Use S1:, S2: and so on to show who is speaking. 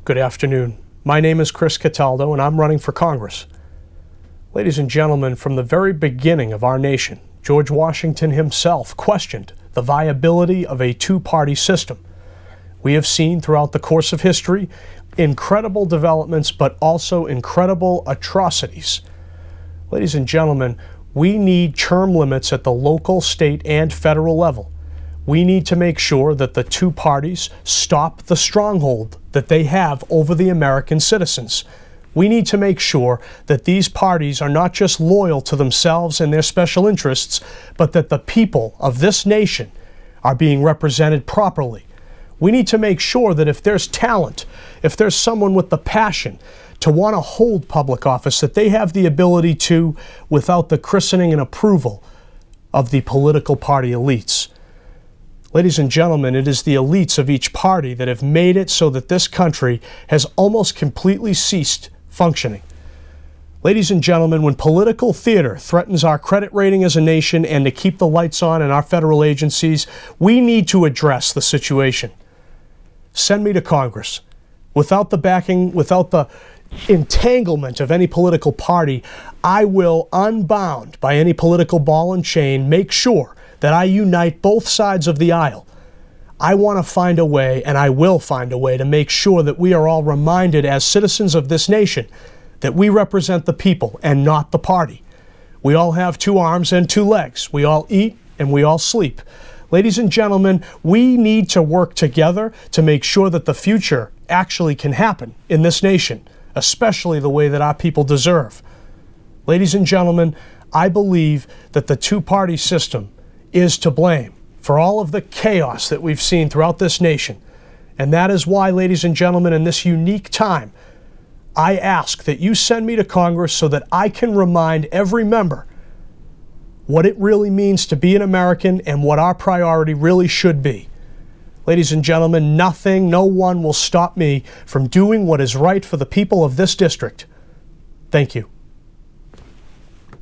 S1: Good afternoon. My name is Chris Cataldo, and I'm running for Congress. Ladies and gentlemen, from the very beginning of our nation, George Washington himself questioned the viability of a two-party system. We have seen throughout the course of history incredible developments, but also incredible atrocities. Ladies and gentlemen, we need term limits at the local, state, and federal level. We need to make sure that the two parties stop the stronghold that they have over the American citizens. We need to make sure that these parties are not just loyal to themselves and their special interests, but that the people of this nation are being represented properly. We need to make sure that if there's talent, if there's someone with the passion to want to hold public office, that they have the ability to without the christening and approval of the political party elites. Ladies and gentlemen, it is the elites of each party that have made it so that this country has almost completely ceased functioning. Ladies and gentlemen, when political theater threatens our credit rating as a nation and to keep the lights on in our federal agencies, we need to address the situation. Send me to Congress. Without the backing, without the entanglement of any political party, I will, unbound by any political ball and chain, make sure that I unite both sides of the aisle. I want to find a way, and I will find a way, to make sure that we are all reminded as citizens of this nation that we represent the people and not the party. We all have two arms and two legs. We all eat and we all sleep. Ladies and gentlemen, we need to work together to make sure that the future actually can happen in this nation, especially the way that our people deserve. Ladies and gentlemen, I believe that the two-party system is to blame for all of the chaos that we've seen throughout this nation. And that is why, ladies and gentlemen, in this unique time, I ask that you send me to Congress so that I can remind every member what it really means to be an American and what our priority really should be. Ladies and gentlemen, nothing, no one will stop me from doing what is right for the people of this district. Thank you.